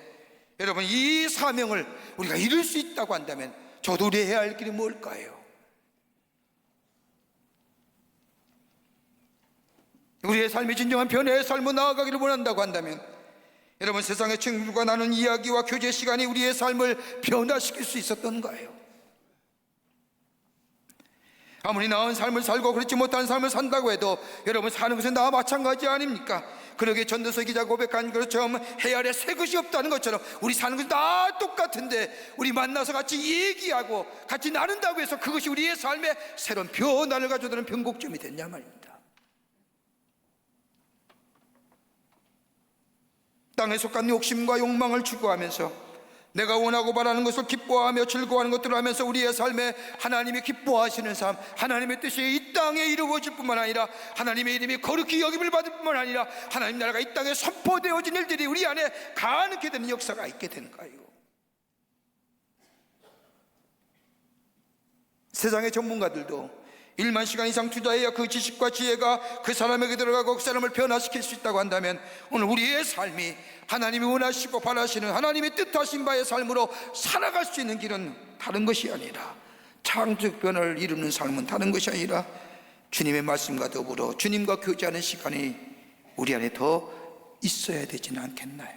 여러분, 이 사명을 우리가 이룰 수 있다고 한다면 저도 우리 해야 할 길이 뭘까요? 우리의 삶이 진정한 변화의 삶으로 나아가기를 원한다고 한다면, 여러분, 세상의 친구들과 나눈 이야기와 교제 시간이 우리의 삶을 변화시킬 수 있었던가요? 아무리 나은 삶을 살고 그렇지 못한 삶을 산다고 해도 여러분, 사는 것은 나와 마찬가지 아닙니까? 그러기에 전도서 기자 고백한 것처럼 해 아래 새 것이 없다는 것처럼 우리 사는 것은 다 똑같은데 우리 만나서 같이 얘기하고 같이 나눈다고 해서 그것이 우리의 삶에 새로운 변화를 가져다는 변곡점이 됐냐 말입니다. 땅에 속한 욕심과 욕망을 추구하면서 내가 원하고 바라는 것을 기뻐하며 즐거워하는 것들을 하면서 우리의 삶에 하나님이 기뻐하시는 삶, 하나님의 뜻이 이 땅에 이루어질 뿐만 아니라 하나님의 이름이 거룩히 여김을 받을 뿐만 아니라 하나님 나라가 이 땅에 선포되어진 일들이 우리 안에 가능하게 되는 역사가 있게 되는가요? 세상의 전문가들도 1만 시간 이상 투자해야 그 지식과 지혜가 그 사람에게 들어가고 그 사람을 변화시킬 수 있다고 한다면, 오늘 우리의 삶이 하나님이 원하시고 바라시는 하나님이 뜻하신 바의 삶으로 살아갈 수 있는 길은 다른 것이 아니라, 창조적 변화를 이루는 삶은 다른 것이 아니라 주님의 말씀과 더불어 주님과 교제하는 시간이 우리 안에 더 있어야 되지는 않겠나요?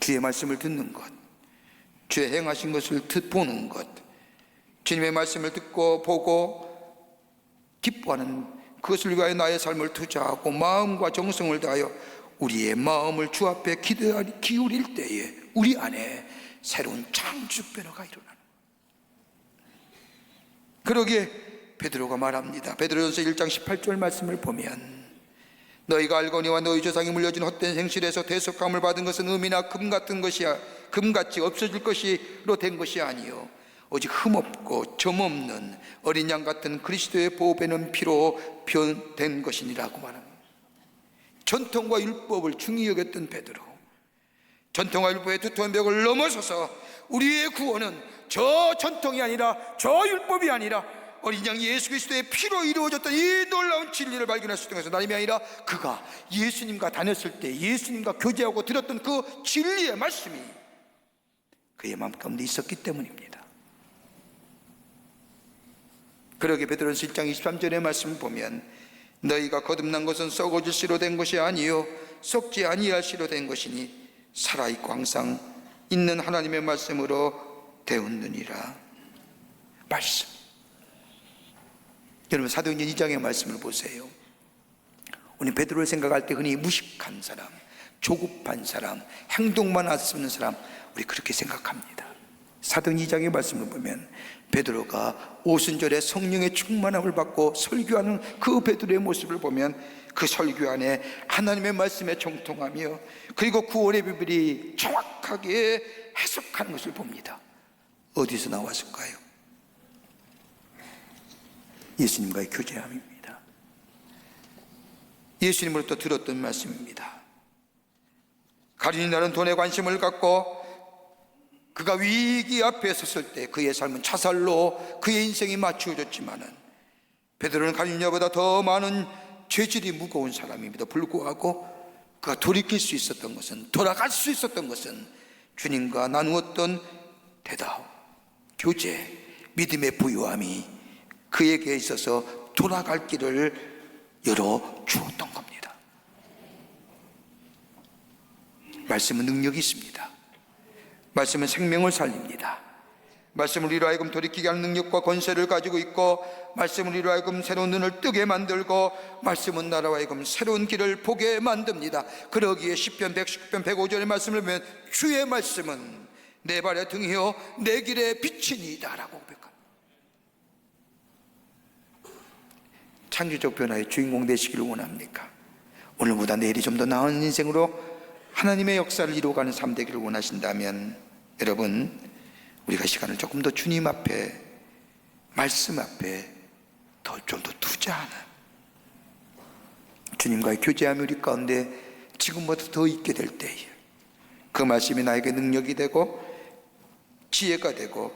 주의 말씀을 듣는 것, 주의 행하신 것을 보는 것, 주님의 말씀을 듣고 보고 기뻐하는 그것을 위하여 나의 삶을 투자하고 마음과 정성을 다하여 우리의 마음을 주 앞에 기울일 때에 우리 안에 새로운 창조적 변화가 일어나는, 그러기에 베드로가 말합니다. 베드로전서 1장 18절 말씀을 보면, 너희가 알거니와 너희 조상이 물려준 헛된 생실에서 대속함을 받은 것은 음이나 금 같은 것이야 금같이 없어질 것이로 된 것이 아니요 오직 흠없고 점없는 어린 양 같은 그리스도의 보배는 피로 변된 것이니라고 말합니다. 전통과 율법을 중히 여겼던 베드로, 전통과 율법의 두터운 벽을 넘어서서 우리의 구원은 저 전통이 아니라 저 율법이 아니라 어린 양 예수 그리스도의 피로 이루어졌던 이 놀라운 진리를 발견할 수 있는 것은 다름이 아니라 그가 예수님과 다녔을 때 예수님과 교제하고 들었던 그 진리의 말씀이 그의 마음 가운데 있었기 때문입니다. 그러게 베드로전서 1장 23절의 말씀을 보면, 너희가 거듭난 것은 썩어질 씨로 된 것이 아니요 썩지 아니할 씨로 된 것이니 살아있고 항상 있는 하나님의 말씀으로 되었느니라. 말씀, 여러분 사도행전 2장의 말씀을 보세요. 우리 베드로를 생각할 때 흔히 무식한 사람, 조급한 사람, 행동만 안 쓰는 사람, 우리 그렇게 생각합니다. 사도행전 2장의 말씀을 보면 베드로가 오순절에 성령의 충만함을 받고 설교하는 그 베드로의 모습을 보면 그 설교 안에 하나님의 말씀에 정통하며 그리고 구원의 비밀이 정확하게 해석하는 것을 봅니다. 어디서 나왔을까요? 예수님과의 교제함입니다. 예수님으로부터 들었던 말씀입니다. 가룟 나라는 돈에 관심을 갖고 그가 위기 앞에 섰을 때 그의 삶은 자살로 그의 인생이 맞추어졌지만은, 베드로는 가룟유다보다 더 많은 죄질이 무거운 사람임에도 불구하고 그가 돌이킬 수 있었던 것은, 돌아갈 수 있었던 것은 주님과 나누었던 대답, 교제, 믿음의 부유함이 그에게 있어서 돌아갈 길을 열어주었던 겁니다. 말씀은 능력이 있습니다. 말씀은 생명을 살립니다. 말씀을 이로 하여금 돌이키게 하는 능력과 권세를 가지고 있고, 말씀을 이로 하여금 새로운 눈을 뜨게 만들고, 말씀은 나라와 하여금 새로운 길을 보게 만듭니다. 그러기에 시편 119편 105절의 말씀을 보면 주의 말씀은 내 발의 등이요 내 길의 빛이니이다 라고 고백합니다. 창조적 변화의 주인공 되시기를 원합니까? 오늘보다 내일이 좀 더 나은 인생으로 하나님의 역사를 이루어가는 삶 되기를 원하신다면, 여러분 우리가 시간을 조금 더 주님 앞에, 말씀 앞에 좀 더 투자하는, 주님과의 교제함이 우리 가운데 지금보다 더 있게 될 때에 그 말씀이 나에게 능력이 되고 지혜가 되고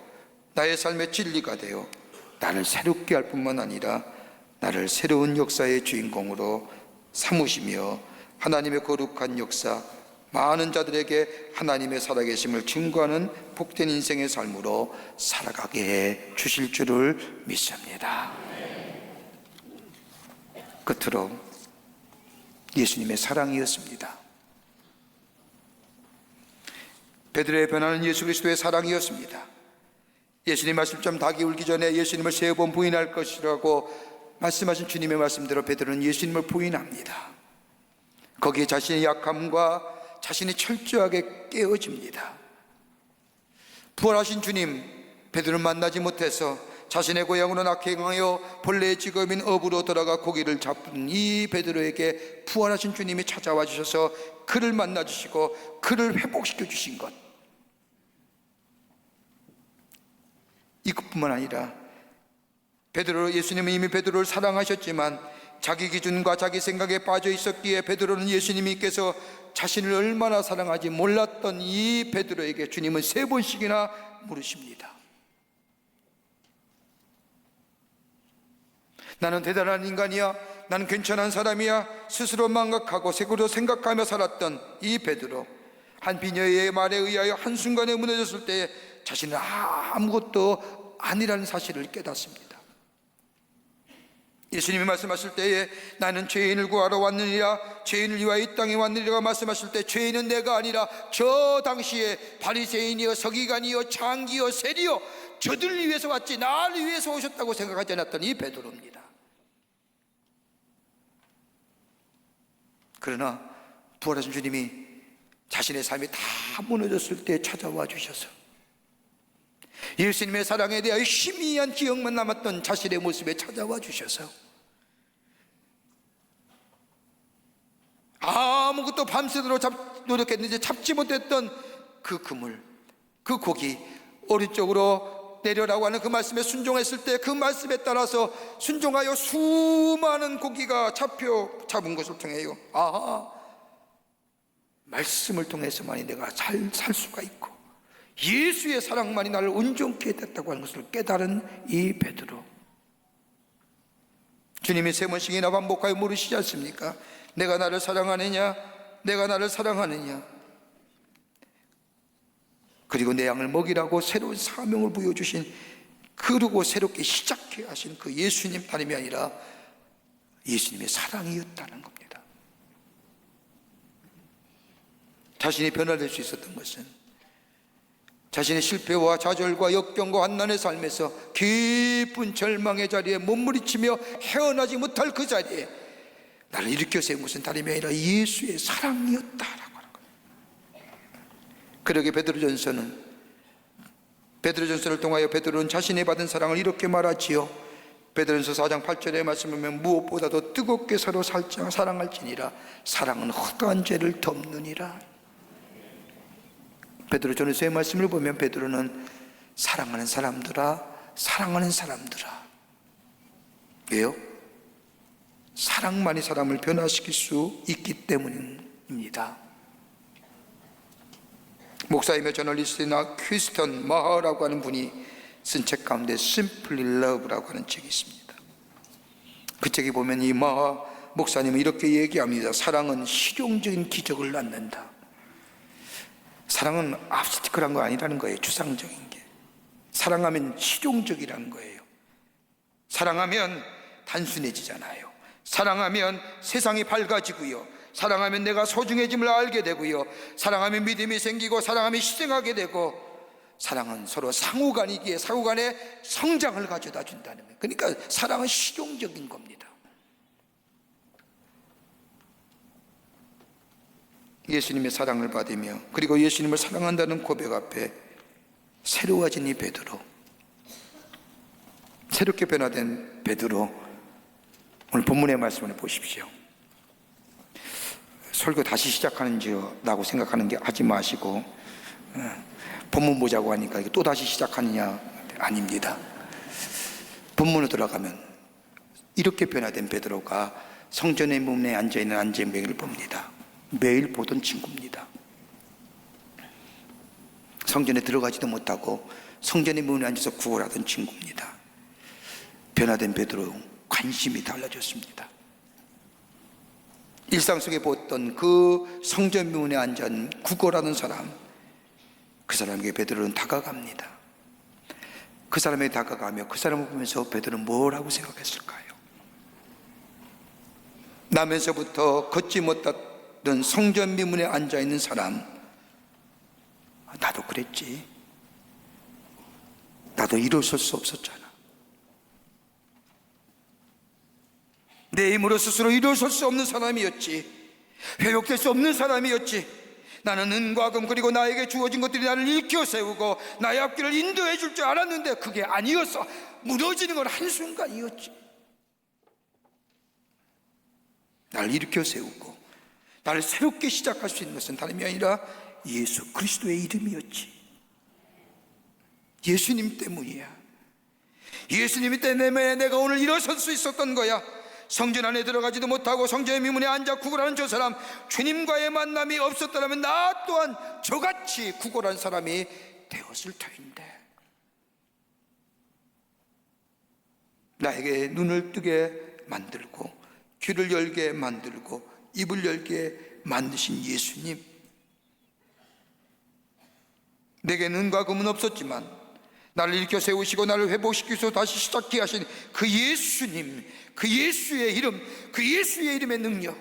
나의 삶의 진리가 되어 나를 새롭게 할 뿐만 아니라 나를 새로운 역사의 주인공으로 삼으시며 하나님의 거룩한 역사, 많은 자들에게 하나님의 살아계심을 증거하는 복된 인생의 삶으로 살아가게 해 주실 줄을 믿습니다. 끝으로 예수님의 사랑이었습니다. 베드로의 변화는 예수 그리스도의 사랑이었습니다. 예수님 말씀처럼 닭이 울기 전에 예수님을 3번 부인할 것이라고 말씀하신 주님의 말씀대로 베드로는 예수님을 부인합니다. 거기에 자신의 약함과 자신이 철저하게 깨어집니다. 부활하신 주님, 베드로는 만나지 못해서 자신의 고향으로 낙행하여 본래의 직업인 어부로 돌아가 고기를 잡은 이 베드로에게 부활하신 주님이 찾아와 주셔서 그를 만나 주시고 그를 회복시켜 주신 것, 이것뿐만 아니라 예수님은 이미 베드로를 사랑하셨지만 자기 기준과 자기 생각에 빠져 있었기에 베드로는 예수님께서 자신을 얼마나 사랑하지 몰랐던 이 베드로에게 주님은 3번씩이나 물으십니다. 나는 대단한 인간이야, 나는 괜찮은 사람이야, 스스로 망각하고 색으로 생각하며 살았던 이 베드로, 한 비녀의 말에 의하여 한순간에 무너졌을 때 자신은 아무것도 아니라는 사실을 깨닫습니다. 예수님이 말씀하실 때에 나는 죄인을 구하러 왔느니라, 죄인을 위하여 이 땅에 왔느니라 말씀하실 때 죄인은 내가 아니라 저 당시에 바리새인이여 서기관이여 장기여 세리여 저들을 위해서 왔지 나를 위해서 오셨다고 생각하지 않았던 이 베드로입니다. 그러나 부활하신 주님이 자신의 삶이 다 무너졌을 때 찾아와 주셔서 예수님의 사랑에 대하여 희미한 기억만 남았던 자신의 모습에 찾아와 주셔서 아무것도 밤새도록 노력했는데 잡지 못했던 그 그물, 그 고기 오른쪽으로 내려라고 하는 그 말씀에 순종했을 때 그 말씀에 따라서 순종하여 수많은 고기가 잡은 것을 통해요, 말씀을 통해서만이 내가 살 수가 있고 예수의 사랑만이 나를 온전케 됐다고 하는 것을 깨달은 이 베드로, 주님이 3번씩이나 반복하여 물으시지 않습니까? 내가 나를 사랑하느냐, 내가 나를 사랑하느냐. 그리고 내 양을 먹이라고 새로운 사명을 부여주신, 그리고 새롭게 시작해 하신 그 예수님 다름이 아니라 예수님의 사랑이었다는 겁니다. 자신이 변화될 수 있었던 것은 자신의 실패와 좌절과 역경과 환난의 삶에서 깊은 절망의 자리에 몸부림치며 헤어나지 못할 그 자리에 나를 일으켜 세운 것은 다름이 아니라 예수의 사랑이었다라고 하는 거예요. 그러게 베드로전서를 통하여 베드로는 자신이 받은 사랑을 이렇게 말하지요. 베드로전서 4장 8절에 말씀하면 무엇보다도 뜨겁게 서로 사랑할지니라, 사랑은 허다한 죄를 덮느니라. 베드로전서의 말씀을 보면 베드로는 사랑하는 사람들아, 사랑하는 사람들아. 왜요? 사랑만이 사람을 변화시킬 수 있기 때문입니다. 목사이며 저널리스트인 퀴스턴 마하라고 하는 분이 쓴 책 가운데 Simply Love라고 하는 책이 있습니다. 그 책에 보면 이 마하 목사님은 이렇게 얘기합니다. 사랑은 실용적인 기적을 낳는다. 사랑은 압스티클한 거 아니라는 거예요. 추상적인 게. 사랑하면 실용적이라는 거예요. 사랑하면 단순해지잖아요. 사랑하면 세상이 밝아지고요, 사랑하면 내가 소중해짐을 알게 되고요, 사랑하면 믿음이 생기고, 사랑하면 희생하게 되고, 사랑은 서로 상호간이기에 상호간의 성장을 가져다 준다는 거예요. 그러니까 사랑은 실용적인 겁니다. 예수님의 사랑을 받으며 그리고 예수님을 사랑한다는 고백 앞에 새로워진 이 베드로, 새롭게 변화된 베드로, 오늘 본문의 말씀을 보십시오. 설교 다시 시작하는지요 라고 생각하는 게 하지 마시고, 본문 보자고 하니까 이게 또 다시 시작하느냐, 아닙니다. 본문으로 들어가면 이렇게 변화된 베드로가 성전의 문에 앉아있는 안전뱅이를 봅니다. 매일 보던 친구입니다. 성전에 들어가지도 못하고 성전의 문에 앉아서 구걸하던 친구입니다. 변화된 베드로 관심이 달라졌습니다. 일상 속에 보던 그 성전 문에 앉아 구걸하는 사람, 그 사람에게 베드로는 다가갑니다. 그 사람에게 다가가며 그 사람을 보면서 베드로는 뭐라고 생각했을까요? 나면서부터 걷지 못했던 성전 미문에 앉아있는 사람, 나도 그랬지. 나도 일어설 수 없었잖아. 내 힘으로 스스로 일어설 수 없는 사람이었지. 회복될 수 없는 사람이었지. 나는 은과 금 그리고 나에게 주어진 것들이 나를 일으켜 세우고 나의 앞길을 인도해 줄 줄 알았는데 그게 아니었어. 무너지는 건 한순간이었지. 나를 일으켜 세우고 나를 새롭게 시작할 수 있는 것은 다름이 아니라 예수 그리스도의 이름이었지. 예수님 때문이야. 예수님 때문에 내가 오늘 일어설 수 있었던 거야. 성전 안에 들어가지도 못하고 성전의 미문에 앉아 구걸하는 저 사람, 주님과의 만남이 없었더라면 나 또한 저같이 구걸한 사람이 되었을 터인데, 나에게 눈을 뜨게 만들고 귀를 열게 만들고 입을 열게 만드신 예수님, 내게 눈과 금은 없었지만 나를 일으켜 세우시고 나를 회복시키시고 다시 시작케 하신 그 예수님, 그 예수의 이름, 그 예수의 이름의 능력,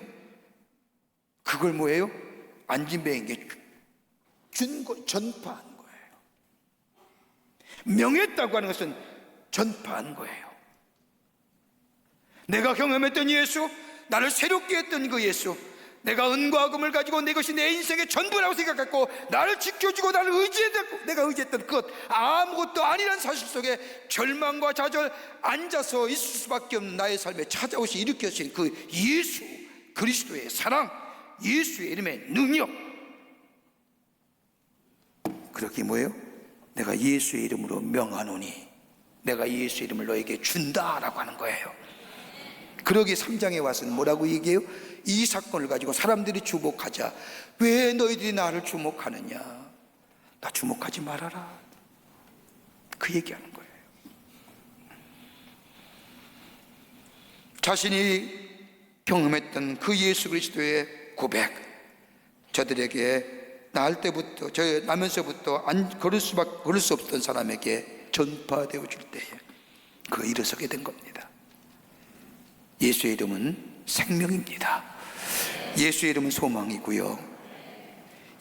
그걸 뭐예요? 안진뱅에게 전파한 거예요. 명했다고 하는 것은 전파한 거예요. 내가 경험했던 예수, 나를 새롭게 했던 그 예수, 내가 은과 금을 가지고 내 것이 내 인생의 전부라고 생각했고 나를 지켜주고 나를 의지했고 내가 의지했던 그것 아무것도 아니란 사실 속에 절망과 좌절 앉아서 있을 수밖에 없는 나의 삶에 찾아오시 일으켜주신 그 예수 그리스도의 사랑, 예수의 이름의 능력, 그렇게 뭐예요? 내가 예수의 이름으로 명하노니 내가 예수의 이름을 너에게 준다라고 하는 거예요. 그러기 3장에 와서는 뭐라고 얘기해요? 이 사건을 가지고 사람들이 주목하자. 왜 너희들이 나를 주목하느냐? 나 주목하지 말아라. 그 얘기하는 거예요. 자신이 경험했던 그 예수 그리스도의 고백, 저들에게 낳을 때부터, 저 나면서부터 걸을 수 없던 사람에게 전파되어 줄 때에 그 일어서게 된 겁니다. 예수의 이름은 생명입니다. 예수의 이름은 소망이고요,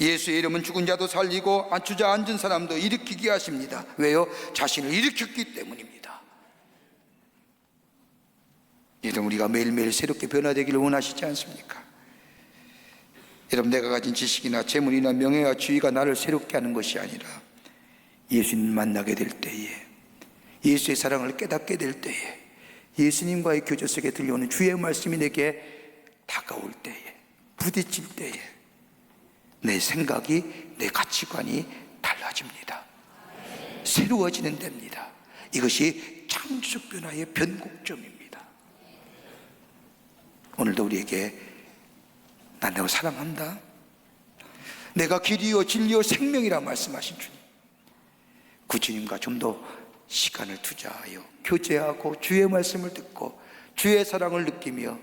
예수의 이름은 죽은 자도 살리고 주저앉은 사람도 일으키게 하십니다. 왜요? 자신을 일으켰기 때문입니다. 여러분, 우리가 매일매일 새롭게 변화되기를 원하시지 않습니까? 여러분, 내가 가진 지식이나 재물이나 명예와 지위가 나를 새롭게 하는 것이 아니라 예수님 만나게 될 때에, 예수의 사랑을 깨닫게 될 때에, 예수님과의 교제 속에 들려오는 주의 말씀이 내게 다가올 때에, 부딪힐 때에 내 생각이, 내 가치관이 달라집니다. 새로워지는 데입니다. 이것이 창조적 변화의 변곡점입니다. 오늘도 우리에게 난 너를 사랑한다, 내가 길이요 진리요 생명이라 말씀하신 주님, 그 주님과 좀 더 시간을 투자하여 교제하고 주의 말씀을 듣고 주의 사랑을 느끼며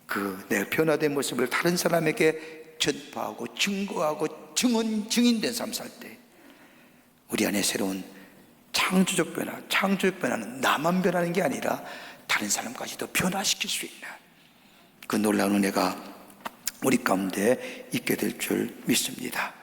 그 내 변화된 모습을 다른 사람에게 전파하고 증거하고 증인된 삶 살 때 우리 안에 새로운 창조적 변화는 나만 변하는 게 아니라 다른 사람까지도 변화시킬 수 있는 그 놀라운 은혜가 우리 가운데 있게 될 줄 믿습니다.